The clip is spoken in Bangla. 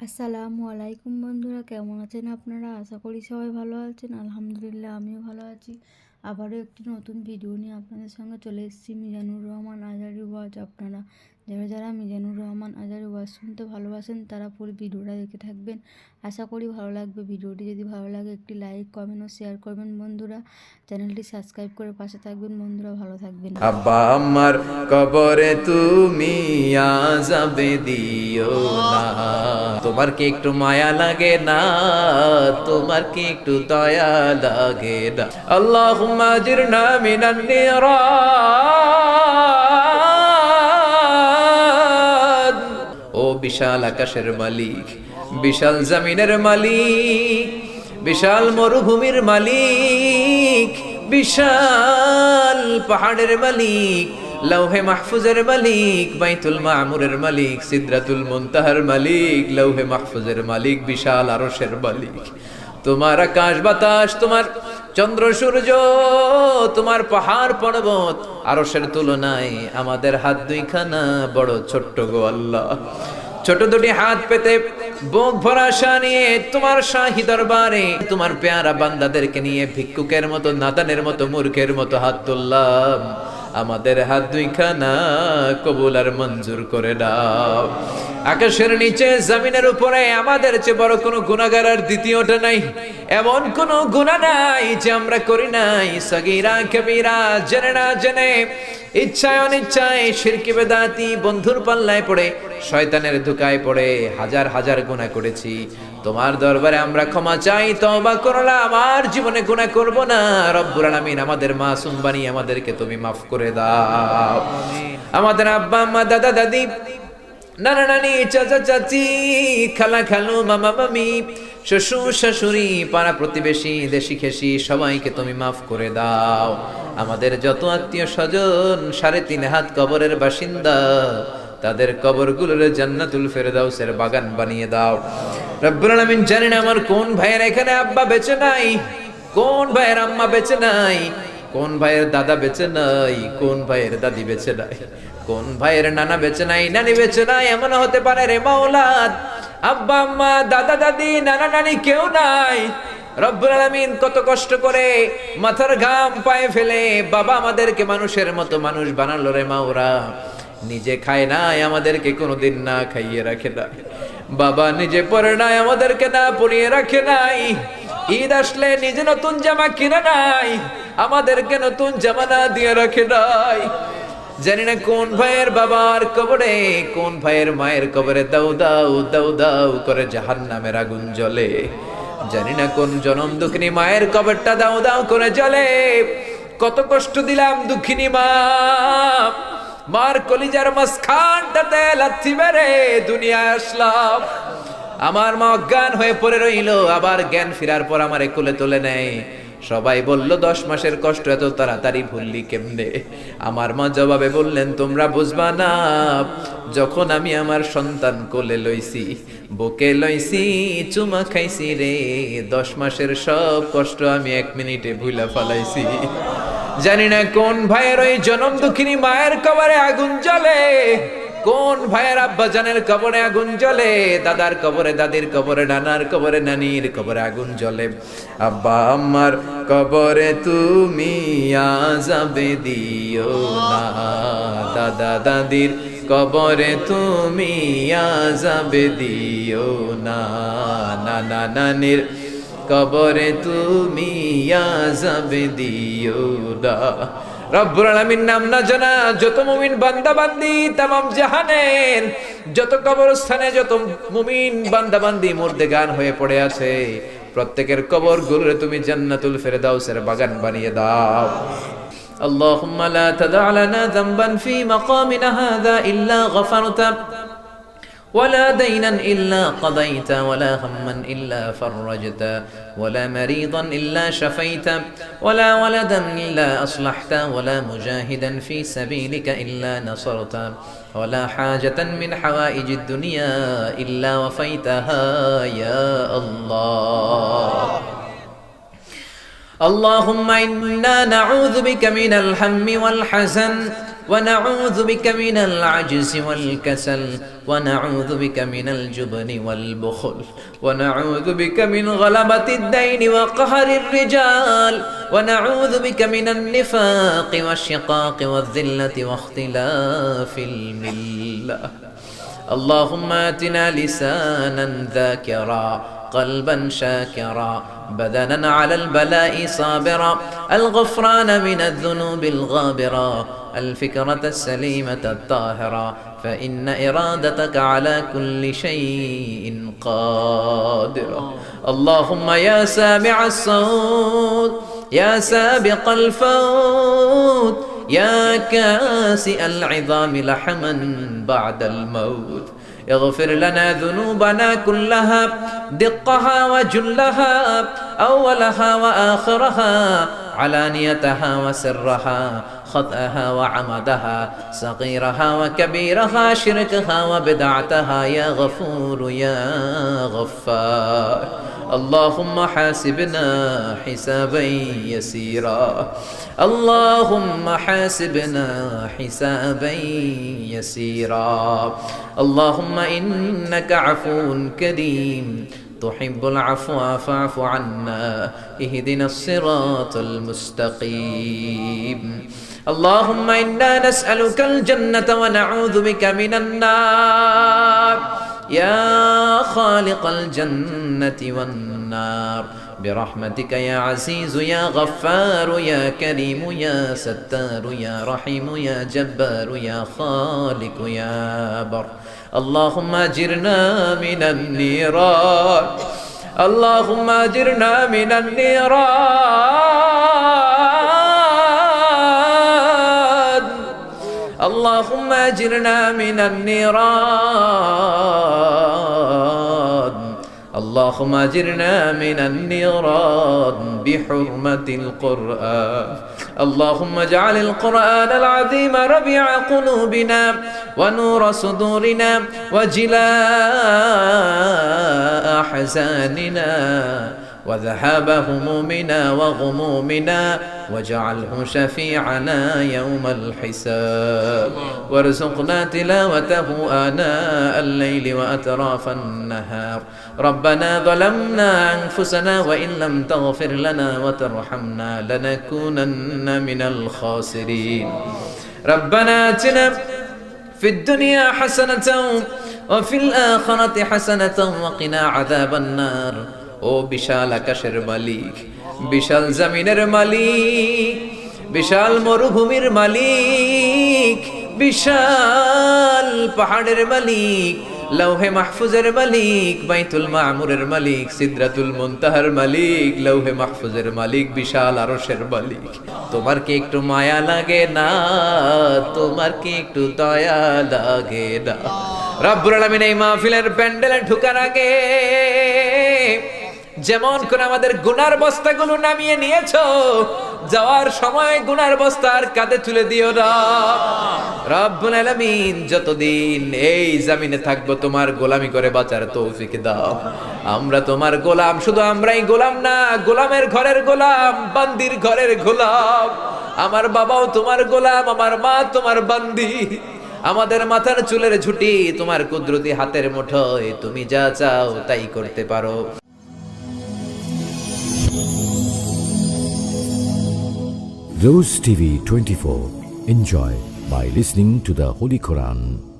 আসসালামু আলাইকুম বন্ধুরা, কেমন আছেন আপনারা? আশা করি সবাই ভালো আছেন। আলহামদুলিল্লাহ আমিও ভালো আছি। আবারও একটি নতুন ভিডিও নিয়ে আপনাদের সঙ্গে চলে এসেছি। মিজানুর রহমান আজহারী ওয়াজ। আপনারা যারা যারা মিজানুর রহমান আজহারী ওয়াজ শুনতে ভালোবাসেন তারা পুরো ভিডিওটা দেখে থাকবেন। আশা করি ভালো লাগবে। ভিডিওটি যদি ভালো লাগে একটি লাইক, কমেন্ট ও শেয়ার করবেন বন্ধুরা। চ্যানেলটি সাবস্ক্রাইব করে পাশে থাকবেন বন্ধুরা। ভালো থাকবেন। আব্বা আমার কবরে তুমি আযাবে দিও না। তোমার কি একটু মায়া লাগে না? তোমার কি একটু দয়া লাগে না? আল্লাহুম্মা আজিরনা মিনান নিরান। ও বিশাল আকাশের মালিক, বিশাল জমিনের মালিক, বিশাল মরুভূমির মালিক, বিশাল পাহাড়ের মালিক, লৌহে মাহফুজের মালিক, বাইতুল মামুরের মালিক, সিদরাতুল মুনতাহার মালিক, লৌহে মাহফুজের মালিক, বিশাল আরশের মালিক। তোমার আকাশ বাতাস, তোমার চন্দ্র সূর্য, তোমার পাহাড় পর্বত আরশের তুলনায় আমাদের হাত দুইখানা বড় ছোট্ট গো আল্লাহ। ছোট দুটি হাত পেতে বুক ভরা আশা নিয়ে তোমার শাহী দরবারে তোমার পেয়ারা বান্দাদেরকে নিয়ে ভিক্ষুকের মতো, নাদানের মতো, মূর্খের মতো হাত তুললাম। আমাদের হাত দুইখানা কবুল আর মঞ্জুর করে দাও। আকাশের নিচে জমিনের উপরে আমাদের চেয়ে বড় কোনো গুনাহগার আর দ্বিতীয়টা নাই। এমন কোনো গুনাহ নাই যে আমরা করি নাই, সগীরা কবিরা, জেনে না জেনে, ইচ্ছায় অনিচ্ছায়, শিরকি বেদাতি, বন্ধুর পাল্লায় পড়ে, শয়তানের ধোঁকায় পড়ে হাজার হাজার গুনাহ করেছি। তোমার দরবারে আমরা ক্ষমা চাই, তওবা করলাম, আর জীবনে গুনাহ করব না। রব্বুল আলামিন আমাদের মাসুম বানিয়ে আমাদেরকে তুমি মাফ করে দাও। আমাদের আব্বা আম্মা, দাদা দাদি, নানা নানি, চাচা চাচি, খালা খালু, মামা মামি, শ্বশুর শাশুড়ি, পাড়া প্রতিবেশী, দেশি খেসি, সবাইকে তুমি মাফ করে দাও। আমাদের যত আত্মীয় স্বজন 3.5 হাত কবরের বাসিন্দা, তাদের কবরগুলোর জান্নাতুল ফেরদাউসের বাগান বানিয়ে দাও। রব্বুল আলামিন, জানি না আমার কোন ভাইয়ের এখানে আব্বা বেঁচে নাই, কোন ভাইয়ের আম্মা বেঁচে নাই, কোন ভাইয়ের দাদা বেঁচে নাই, কোন ভাইয়ের দাদি বেঁচে নাই, কোন ভাইয়ের নানা বেঁচে নাই, নানি বেঁচে নাই। এমন হতে পারে রে মাওলা, আব্বা আম্মা, দাদা দাদি, নানা নানি কেউ নাই। রব্বুল আলামিন কত কষ্ট করে মাথার ঘাম পায়ে ফেলে বাবা আমাদেরকে মানুষের মতো মানুষ বানালো রে মাওরা। নিজে খায় নাই, আমাদেরকে কোনোদিন না খাইয়ে রাখে নাই। বাবা নিজে পরে নাই, আমাদেরকে না পরিয়ে রাখে নাই। ঈদ আসলে নিজে নতুন জামা কিনে নাই, আমাদেরকে নতুন জামা না দিয়ে রাখে নাই। জানি না কোন ভাইয়ের বাবার কবরে, কোন ভাইয়ের মায়ের কবরে দাউ দাউ দাউ দাউ করে জাহান্নামের আগুন জ্বলে। জানি না কোন জনম দুঃখিনী মায়ের কবরটা দাউ দাউ করে জ্বলে। কত কষ্ট দিলাম দুঃখিনী মা, মার কলিজার মাঝখানটাতে লাথি মেরে দুনিয়ায় আসলাম। আমার মা অজ্ঞান হয়ে পড়ে রইল, আবার জ্ঞান ফেরার পর আমারে কোলে তুলে নেয়। সবাই বলল 10 মাসের কষ্ট এত তাড়াতাড়ি ভুললি কেমনে? আমার মা জবাবে বললেন, তোমরা বুঝবা না, যখন আমি আমার সন্তান কোলে লইছি, বুকে লইছি, চুমা খাইছি রে, 10 মাসের সব কষ্ট আমি 1 মিনিটে ভুলা ফেলাইছি। জানি না কোন ভাইয়ের ওই জনম দুঃখিনী মায়ের কবরে আগুন জ্বলে, কোন ভাইয়ের আব্বা জানের কবরে আগুন জ্বলে, দাদার কবরে, দাদির কবরে, নানার কবরে, নানির কবরে আগুন জ্বলে। আব্বা আম্মার কবরে তুমি আযাবে দিও না, দাদা দাদির কবরে তুমি আযাবে দিও না, নানা নানির কবরে তুমি আযাবে দিও না। রব্বুল আলামিন নাম না জানা যত মুমিন বান্দা বান্দি তামাম জাহানের যত কবরস্থানে যত মুমিন বান্দা বান্দি মুর্দেগান হয়ে পড়ে আছে, প্রত্যেকের কবর গুলোরে তুমি জান্নাতুল ফেরদাউসের বাগান বানিয়ে দাও। আল্লাহুম্মা লা তাদা লানা যামবান ফি মাকামিনা হাযা ইল্লা গফারতা, ولا دينا إلا قضيت، ولا هما إلا فرجت، ولا مريضا إلا شفيت، ولا ولدا إلا أصلحت، ولا مجاهدا في سبيلك إلا نصرت، ولا حاجة من حوائج الدنيا إلا وفيتها يا الله. اللهم إنا نعوذ بك من الهم والحزن ونعوذ بك من العجز والكسل ونعوذ بك من الجبن والبخل ونعوذ بك من غلبة الدين وقهر الرجال ونعوذ بك من النفاق والشقاق والذلة واختلاف الملة اللهم آتنا لسانا ذاكرا قلبا شاكرا بدنا على البلاء صابرا الغفران من الذنوب الغابرا الفكرة السليمة الطاهرة فإن إرادتك على كل شيء قادرة اللهم يا سامع الصوت يا سابق الفوت يا كاسئ العظام لحما بعد الموت اغفر لنا ذنوبنا كلها دقها وجلها أولها وآخرها علانيتها وسرها خطأها وعمدها صغيرها وكبيرها شركها وبدعتها يا غفور يا غفار اللهم حاسبنا حسابا يسيرا اللهم حاسبنا حسابا يسيرا اللهم إنك عفو كريم تحب العفو فاعف عنا اهدنا الصراط المستقيم اللهم إنا نسألك الجنة ونعوذ بك من النار يا خالق الجنة والنار برحمتك يا عزيز يا غفار يا كريم يا ستار يا رحيم يا جبار يا خالق يا بر اللهم أجرنا من النيران اللهم أجرنا من النيران اللهم أجرنا من النيران اللهم أجرنا من النيران بحرمة القرآن اللهم اجعل القرآن العظيم ربيع قلوبنا ونور صدورنا وجلاء أحزاننا وذهاب همومنا وغمومنا واجعله شفيعنا يوم الحساب وارزقنا تلاوته آناء الليل وأطراف النهار ربنا ظلمنا أنفسنا وإن لم تغفر لنا وترحمنا لنكونن من الخاسرين ربنا آتنا في الدنيا حسنة وفي الآخرة حسنة وقنا عذاب النار ও বিশাল আকাশের মালিক বিশাল জমিনের মালিক বিশাল মরুভূমির মালিক বিশাল পাহাড়ের মালিক লৌহে মাহফুজের মালিক বাইতুল মামুরের মালিক সিদরাতুল মুনতাহার মালিক লৌহে মাহফুজের মালিক বিশাল আরশের মালিক তোমার কি একটু মায়া লাগে না তোমার কি একটু দয়া লাগে না রব্বুল আলামিন এই মাহফিলের প্যান্ডেলে ঢোকার আগে যেমন করে আমাদের গুনার বস্তাগুলো নামিয়ে নিয়েছো যাওয়ার সময় গুনার বস্তা আর কাঁধে তুলে দিও না রব্বুল আলামিন যতদিন এই জমিনে থাকবো তোমার গোলামি করে বাঁচার তৌফিক দাও আমরা তোমার গোলাম শুধু আমরাই গোলাম না গোলামের ঘরের গোলাম বান্দির ঘরের গোলাম আমার বাবাও তোমার গোলাম আমার মা তোমার বান্দি আমাদের মাথার চুলের ঝুঁটি তোমার কুদরতি হাতের মুঠোয় তুমি যা চাও তাই করতে পারো Rose TV 24. Enjoy by listening to the Holy Quran.